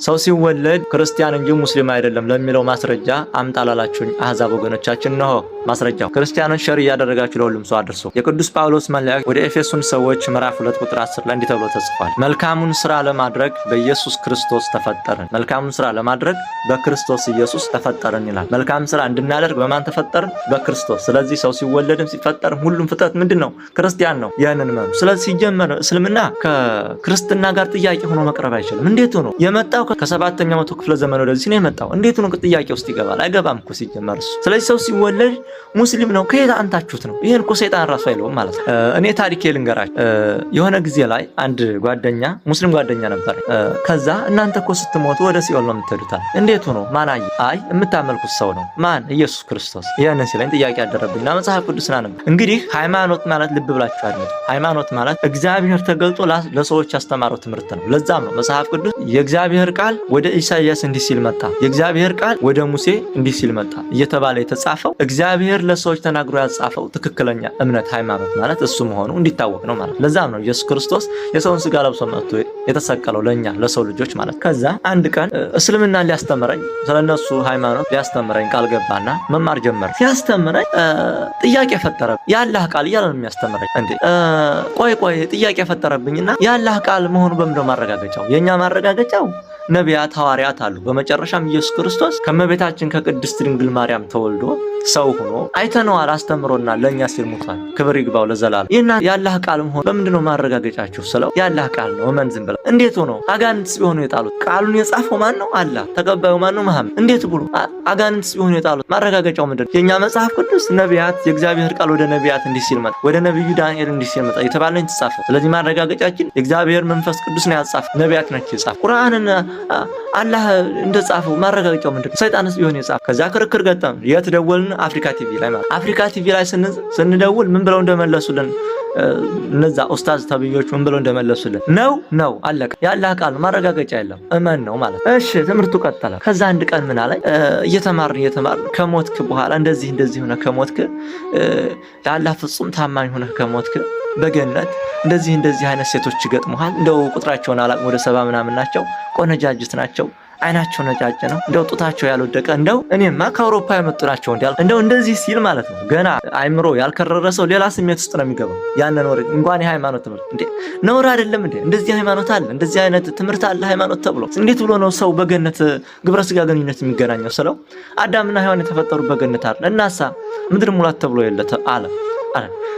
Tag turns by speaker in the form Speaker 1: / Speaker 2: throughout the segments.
Speaker 1: ሰው ሲወለድ ክርስቲያን እንጂ ሙስሊም አይደለም ለሚለው ማስረጃ አምጣላላችሁኝ አህዛብ ወገኖቻችን ነው ማስረጃው። ክርስቲያኖች ሸር እያደረጋችሁ ለሁሉም ሰው አድርሱ። የቅዱስ ጳውሎስ መልእክት ወደ ኤፌሶን ሰዎች ምዕራፍ 2 ቁጥር 10 ላይ እንዲህ ተብሎ ተጽፏል። መልካሙን ስራ ለማድረግ በኢየሱስ ክርስቶስ ተፈጠርን። መልካሙን ስራ ለማድረግ በክርስቶስ ኢየሱስ ተፈጠርን ይላል። መልካም ስራ እንድናደርግ በማን ተፈጠርን? በክርስቶስ። ስለዚህ ሰው ሲወለድም ሲፈጠርም ሁሉም ፍጥረት ምንድነው? ክርስቲያን ነው። ያንን ነው። ስለዚህ ሲጀመር እስልምና ከክርስትና ጋር ጥያቄ ሆኖ መቅረብ አይችልም። እንዴት ሆኖ የመጣው ከ7ኛው መቶ ክፍለ ዘመን ወደዚህ ነው የመጣው? እንዴት ሆኖ ጥያቄ ውስጥ ይገባል? አይገባም እኮ ሲጀመር እሱ። ስለዚህ ሰው ሲወለድ ሙስሊም ነው ከየት አንታችሁት ነው? ይሄን እኮ ሰይጣን ራሱ አይለውም ማለት ነው። እኔ ታሪኬ ልንገራችሁ። የሆነ ጊዜ ላይ አንድ ጓደኛ ሙስሊም ጓደኛ ነበር። ከዛ እናንተ እኮ ስትሞቱ ወደ ሲኦል ነው የምትሄዱታል። እንዴት ሆኖ? ማን አየ? አይ የምታመልኩት ሰው ነው። ማን? ኢየሱስ ክርስቶስ። ይሄንን ሲለኝ ጥያቄ ያደረብኝና መጽሐፍ ቅዱስና ነበር። እንግዲህ ሃይማኖት ማለት ልብ ብላችሁ አድምጡ። ሃይማኖት ማለት እግዚአብሔር ተገልጦ ለሰዎች ያስተማረው ትምህርት ነው። ለዛም ነው መጽሐፍ ቅዱስ የእግዚአብሔር ቃል ወደ ኢሳይያስ እንዲህ ሲል መጣ፣ የእግዚአብሔር ቃል ወደ ሙሴ እንዲህ ሲል መጣ እየተባለ የተጻፈው እግዚአብሔር ለሰዎች ተናግሮ ያጻፈው ትክክለኛ እምነት ሃይማኖት ማለት እሱ መሆኑ እንዲታወቅ ነው ማለት። ለዛም ነው ኢየሱስ ክርስቶስ የሰውን ስጋ ለብሶ መጥቶ የተሰቀለው ለኛ ለሰው ልጆች ማለት። ከዛ አንድ ቀን እስልምና ሊያስተምረኝ ስለነሱ ሃይማኖት ሊያስተምረኝ ቃል ገባና መማር ጀመረ። ሲያስተምረኝ ጥያቄ ፈጠረብኝ። ያላህ ቃል እያለ ነው የሚያስተምረኝ። እንዴ ቆይ ጥያቄ ፈጠረብኝና ያላህ ቃል መሆኑ በምንድነው ማረጋገጫው? የኛ ማረጋገጫው ነቢያት ሐዋርያት አሉ። በመጨረሻም ኢየሱስ ክርስቶስ ከመቤታችን ከቅድስት ድንግል ማርያም ተወልዶ ሰው ሆኖ አይተነዋል፣ አስተምሮና ለኛ ሲል ሙቷል። ክብር ይግባው ለዘላለም። ይሄና ያላህ ቃል መሆኑ በምንድነው ማረጋገጫችሁ ስለው ያላህ ቃል ነው እመን ዝም ብለው። እንዴት ሆኖ? አጋንንትስ ቢሆኑ የጣሉት? ቃሉን የጻፈው ማን ነው? አላህ። ተቀባዩ ማን ነው? መሐመድ። እንዴት ብሎ አጋንንትስ ቢሆኑ የጣሉት? ማረጋገጫው ምንድነው? የኛ መጽሐፍ ቅዱስ ነቢያት የእግዚአብሔር ቃል ወደ ነቢያት እንዲህ ሲል መጣ፣ ወደ ነብዩ ዳንኤል እንዲህ ሲል መጣ የተባለኝ ተጻፈው። ስለዚህ ማረጋገጫችን የእግዚአብሔር መንፈስ ቅዱስ ነው ያጻፈው፣ ነቢያት ናቸው የጻፈው። ቁርአንን አላህ እንደጻፈው ማረጋገጫው ምንድነው? ሰይጣንስ ቢሆን የጻፈው? ከዛ ክርክር ገጠም። የት ደወልን? አፍሪካ ቲቪ ላይ ማለት። አፍሪካ ቲቪ ላይ ስንደውል ምን ብለው እንደመለሱልን እነዛ ኡስታዝ ተብዮች ምን ብለው እንደመለሱልን ነው አለቀ። ያላህ ቃል ማረጋገጫ የለም እመን ነው ማለት። እሺ ትምህርቱ ቀጠለ። ከዛ አንድ ቀን ምን አለኝ፣ እየተማርን ከሞትክ በኋላ እንደዚህ ሆነ ከሞትክ ለአላህ ፍጹም ታማኝ ሆነ ከሞትክ በገነት እንደዚህ አይነት ሴቶች ይገጥሙሃል። እንደው ቁጥራቸውን አላቅም ወደ 70 ምናምን ናቸው። ቆነጃጅት ናቸው። አይናቸው ነጫጭ ነው። እንደው ጡታቸው ያልወደቀ እንደው እኔማ ከአውሮፓ የመጡ ናቸው እንደው እንደዚህ ሲል ማለት ነው። ገና አይምሮ ያልከረረ ሰው ሌላ ስሜት ውስጥ ነው የሚገባው። ያንን ወሬ እንኳን የሃይማኖት ትምህርት እንዴ ነውር አይደለም እንዴ? እንደዚህ ሃይማኖት አለ፣ እንደዚህ አይነት ትምህርት አለ ሃይማኖት ተብሎ እንዴት ብሎ ነው ሰው በገነት ግብረ ስጋ ግንኙነት የሚገናኘው? ስለው አዳምና ሔዋን የተፈጠሩ በገነት አይደል? እናሳ ምድር ሙላት ተብሎ የለ አለ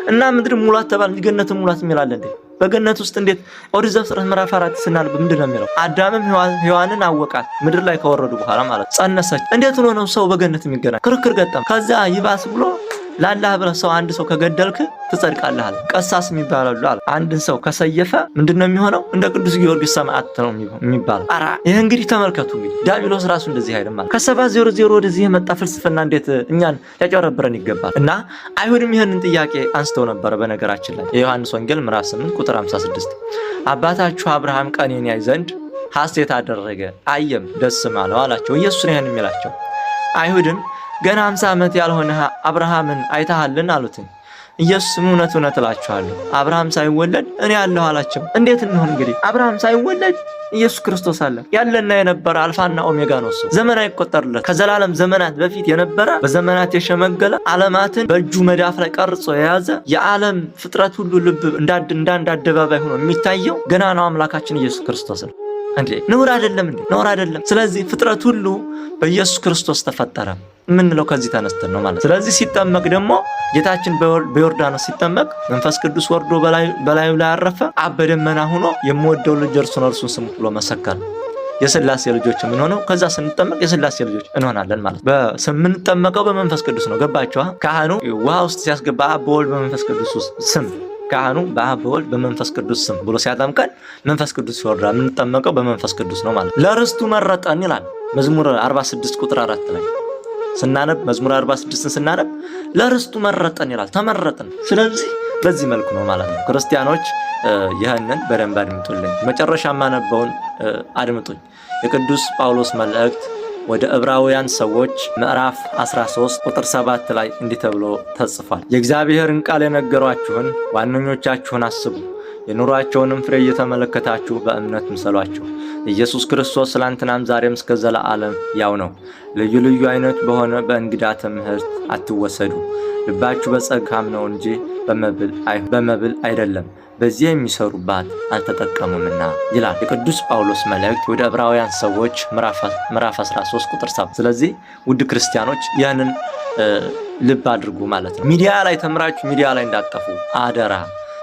Speaker 1: እና ምድር ሙላት ተባለ ገነት ሙላት የሚላል እንዴ? በገነት ውስጥ እንዴት ኦሪት ዘፍጥረት ምዕራፍ 4 ስናልብ ምንድን ነው የሚለው? አዳምም ሔዋንን አወቃት ምድር ላይ ከወረዱ በኋላ ማለት ጸነሰች። እንዴት ሆኖ ነው ሰው በገነት የሚገናኝ? ክርክር ገጠም። ከዛ ይባስ ብሎ ላላህ ብለህ ሰው አንድ ሰው ከገደልክ ትጸድቃለህ አለ። ቀሳስ የሚባለው አለ አንድን ሰው ከሰየፈ ምንድነው የሚሆነው? እንደ ቅዱስ ጊዮርጊስ ሰማዕት ነው የሚባለው። አራ ይሄ እንግዲህ ተመልከቱ። እንግዲህ ዲያብሎስ ራሱ እንደዚህ አይደለም ማለት ከ700 ወደዚህ የመጣ ፍልስፍና እንዴት እኛን ያጨረብረን ይገባል? እና አይሁድም ይሄንን ጥያቄ አንስተው ነበር። በነገራችን ላይ የዮሐንስ ወንጌል ምዕራፍ 8 ቁጥር 56 አባታችሁ አብርሃም ቀኔን ያይ ዘንድ ሐሴት አደረገ አየም ደስም አለው አላቸው። ኢየሱስ ነው ይሄን የሚላቸው። አይሁድም ገና 50 ዓመት ያልሆነ አብርሃምን አይተሃልን አሉት። ኢየሱስም እውነት እላችኋለሁ አብርሃም ሳይወለድ እኔ አለሁ አላቸው። እንዴት እንሆን እንግዲህ? አብርሃም ሳይወለድ ኢየሱስ ክርስቶስ አለ። ያለና የነበረ አልፋና ኦሜጋ ነው። እሱ ዘመን አይቆጠርለት። ከዘላለም ዘመናት በፊት የነበረ በዘመናት የሸመገለ ዓለማትን በእጁ መዳፍ ላይ ቀርጾ የያዘ የዓለም ፍጥረት ሁሉ ልብ እንዳንድ አደባባይ ሆኖ የሚታየው ገና ነው አምላካችን ኢየሱስ ክርስቶስ ነው። እንዴ ነውር አይደለም እንዴ? ነውር አይደለም። ስለዚህ ፍጥረት ሁሉ በኢየሱስ ክርስቶስ ተፈጠረ ምንለው ከዚህ ተነስተን ነው ማለት። ስለዚህ ሲጠመቅ ደግሞ ጌታችን በዮርዳኖስ ሲጠመቅ መንፈስ ቅዱስ ወርዶ በላዩ ላይ አረፈ። አብ በደመና ሆኖ የምወደው ልጅ እርሱን ስሙ ብሎ መሰከረ። የሥላሴ ልጆች ምን ሆነው ከዛ ስንጠመቅ የሥላሴ ልጆች እንሆናለን ማለት። በስምንጠመቀው በመንፈስ ቅዱስ ነው። ገባችሁ? ካህኑ ውሃ ውስጥ ሲያስገባ አብ በወልድ በመንፈስ ቅዱስ ስም ካህኑ በአብ በወልድ በመንፈስ ቅዱስ ስም ብሎ ሲያጠምቀን መንፈስ ቅዱስ ይወርዳል። የምንጠመቀው በመንፈስ ቅዱስ ነው ማለት። ለርስቱ መረጠን ይላል መዝሙር 46 ቁጥር 4 ላይ ስናነብ መዝሙር 46ን ስናነብ ለርስቱ መረጠን ይላል። ተመረጥን። ስለዚህ በዚህ መልኩ ነው ማለት ነው። ክርስቲያኖች ይህንን በደንብ አድምጡልኝ። መጨረሻ ማነበውን አድምጡኝ። የቅዱስ ጳውሎስ መልእክት ወደ ዕብራውያን ሰዎች ምዕራፍ 13 ቁጥር 7 ላይ እንዲህ ተብሎ ተጽፏል። የእግዚአብሔርን ቃል የነገሯችሁን ዋነኞቻችሁን አስቡ፣ የኑሯቸውንም ፍሬ እየተመለከታችሁ በእምነት ምሰሏቸው። ኢየሱስ ክርስቶስ ትናንትናም ዛሬም እስከ ዘላለም ያው ነው። ልዩ ልዩ አይነት በሆነ በእንግዳ ትምህርት አትወሰዱ። ልባችሁ በጸጋም ነው እንጂ በመብል አይደለም፣ በዚህ የሚሰሩባት አልተጠቀሙምና ይላል የቅዱስ ጳውሎስ መልእክት ወደ ዕብራውያን ሰዎች ምዕራፍ 13 ቁጥር 7። ስለዚህ ውድ ክርስቲያኖች ያንን ልብ አድርጉ ማለት ነው። ሚዲያ ላይ ተምራችሁ ሚዲያ ላይ እንዳጠፉ አደራ።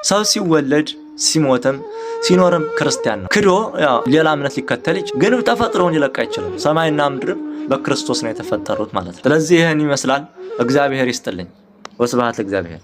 Speaker 1: ሰው ሲወለድ ሲሞትም ሲኖርም ክርስቲያን ነው። ክዶ ሌላ እምነት ሊከተል ይችላል፣ ግን ተፈጥሮውን ሊለቅ አይችልም። ሰማይና ምድር በክርስቶስ ነው የተፈጠሩት ማለት ነው። ስለዚህ ይህን ይመስላል። እግዚአብሔር ይስጥልኝ። ወስብሐት ለእግዚአብሔር።